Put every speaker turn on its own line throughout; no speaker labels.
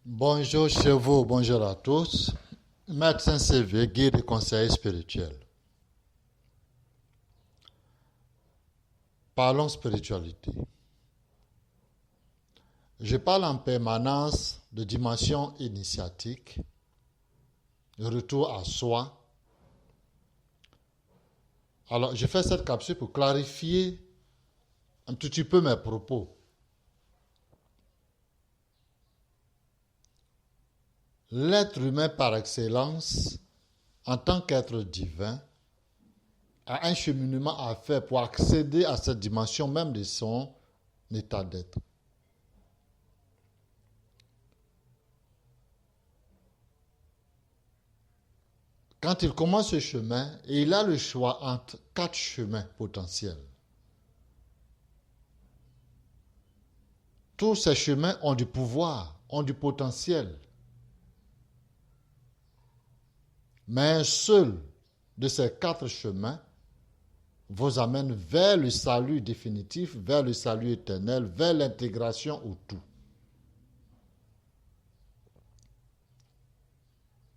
Bonjour chez vous, bonjour à tous. Médecin CV, guide et conseiller spirituel. Parlons spiritualité. Je parle en permanence de dimension initiatique, de retour à soi. Alors, je fais cette capsule pour clarifier un petit peu mes propos. L'être humain par excellence, en tant qu'être divin, a un cheminement à faire pour accéder à cette dimension même de son état d'être. Quand il commence ce chemin, il a le choix entre 4 chemins potentiels. Tous ces chemins ont du pouvoir, ont du potentiel. Mais un seul de ces 4 chemins vous amène vers le salut définitif, vers le salut éternel, vers l'intégration au tout.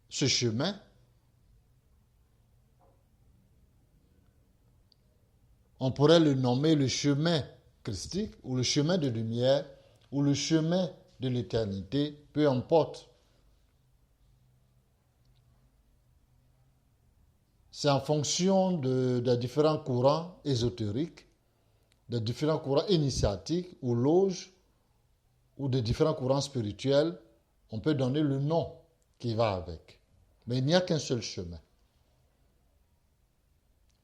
Ce chemin, on pourrait le nommer le chemin christique ou le chemin de lumière ou le chemin de l'éternité, peu importe. C'est en fonction des différents courants ésotériques, des différents courants initiatiques ou loges, ou des différents courants spirituels, on peut donner le nom qui va avec. Mais il n'y a qu'un seul chemin.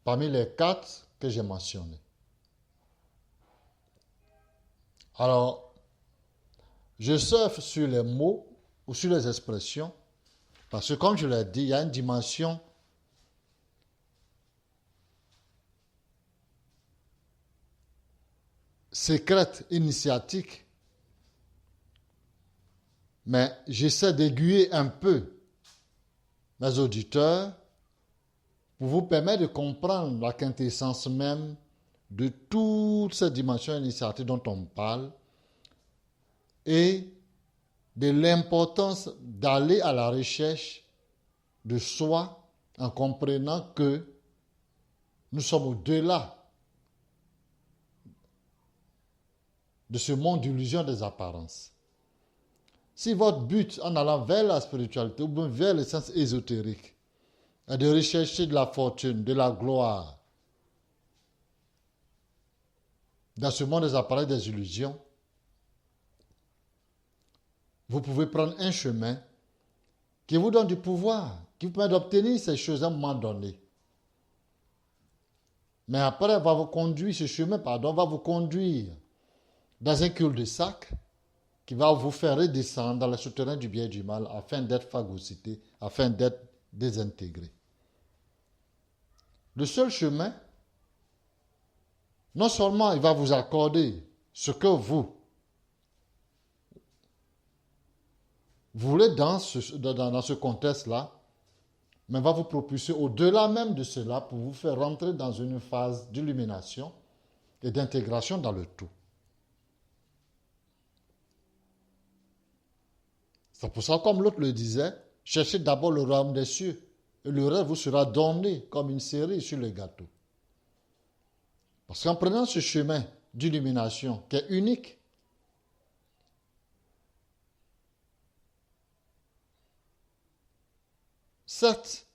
Parmi les 4 que j'ai mentionnés. Alors, je surfe sur les mots ou sur les expressions, parce que comme je l'ai dit, il y a une dimension secrète, initiatique, mais j'essaie d'aiguiller un peu mes auditeurs pour vous permettre de comprendre la quintessence même de toutes ces dimensions initiatiques dont on parle et de l'importance d'aller à la recherche de soi en comprenant que nous sommes au-delà de ce monde d'illusions des apparences. Si votre but en allant vers la spiritualité ou bien vers l'essence ésotérique est de rechercher de la fortune, de la gloire, dans ce monde des appareils des illusions, vous pouvez prendre un chemin qui vous donne du pouvoir, qui vous permet d'obtenir ces choses à un moment donné. Mais après, ce chemin va vous conduire dans un cul-de-sac qui va vous faire redescendre dans le souterrain du bien et du mal afin d'être phagocyté, afin d'être désintégré. Le seul chemin, non seulement il va vous accorder ce que vous voulez dans ce contexte-là, mais va vous propulser au-delà même de cela pour vous faire rentrer dans une phase d'illumination et d'intégration dans le tout. C'est pour ça, comme l'autre le disait, cherchez d'abord le royaume des cieux et le reste vous sera donné comme une cerise sur le gâteau. Parce qu'en prenant ce chemin d'illumination qui est unique, certes,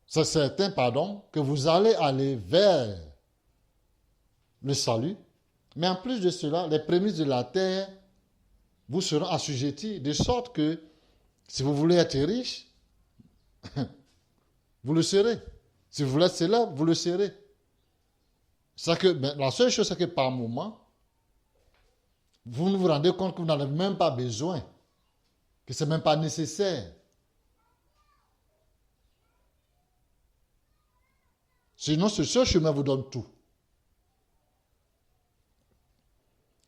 c'est certain, que vous allez aller vers le salut, mais en plus de cela, les prémices de la terre vous seront assujetties, de sorte que si vous voulez être riche, vous le serez. Si vous voulez être célèbre, vous le serez. La seule chose, c'est que par moment, vous vous rendez compte que vous n'en avez même pas besoin, que ce n'est même pas nécessaire. Sinon, ce seul chemin vous donne tout.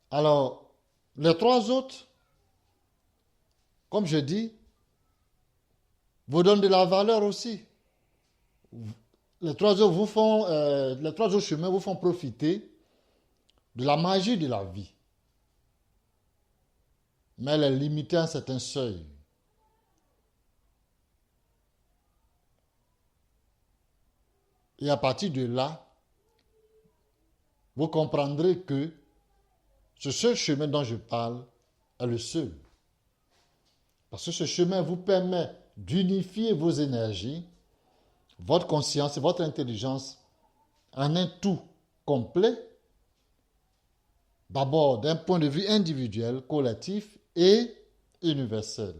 Alors, les 3 autres, comme je dis, vous donnent de la valeur aussi. Les 3 autres chemins vous font profiter de la magie de la vie. mais elle est limitée à un certain seuil. Et à partir de là, vous comprendrez que ce seul chemin dont je parle est le seul. Parce que ce chemin vous permet d'unifier vos énergies, votre conscience et votre intelligence en un tout complet, d'abord d'un point de vue individuel, collectif et universel.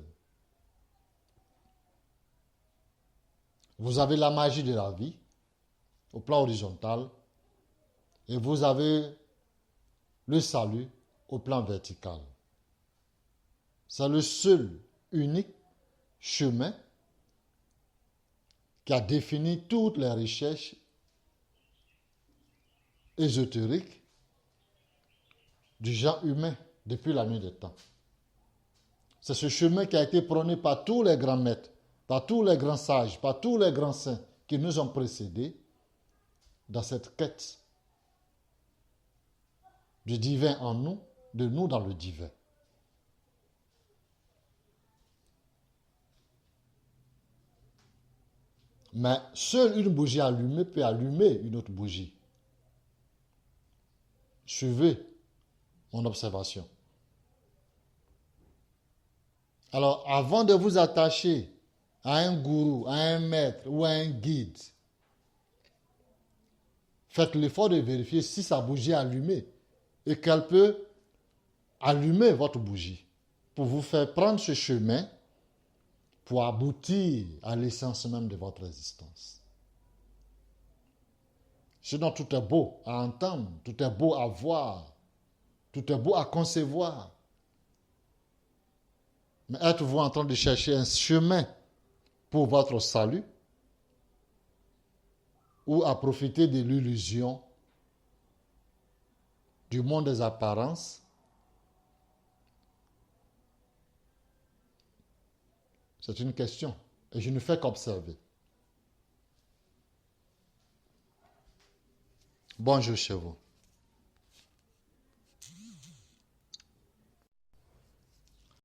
Vous avez la magie de la vie au plan horizontal et vous avez le salut au plan vertical. C'est le seul, unique chemin qui a défini toutes les recherches ésotériques du genre humain depuis la nuit des temps. C'est ce chemin qui a été prôné par tous les grands maîtres, par tous les grands sages, par tous les grands saints qui nous ont précédés dans cette quête du divin en nous, de nous dans le divin. Mais seule une bougie allumée peut allumer une autre bougie. Suivez mon observation. Alors, avant de vous attacher à un gourou, à un maître ou à un guide, faites l'effort de vérifier si sa bougie est allumée et qu'elle peut allumer votre bougie pour vous faire prendre ce chemin pour aboutir à l'essence même de votre existence. Sinon, tout est beau à entendre, tout est beau à voir, tout est beau à concevoir. Mais êtes-vous en train de chercher un chemin pour votre salut ou à profiter de l'illusion du monde des apparences? C'est une question et je ne fais qu'observer. Bonjour chez vous.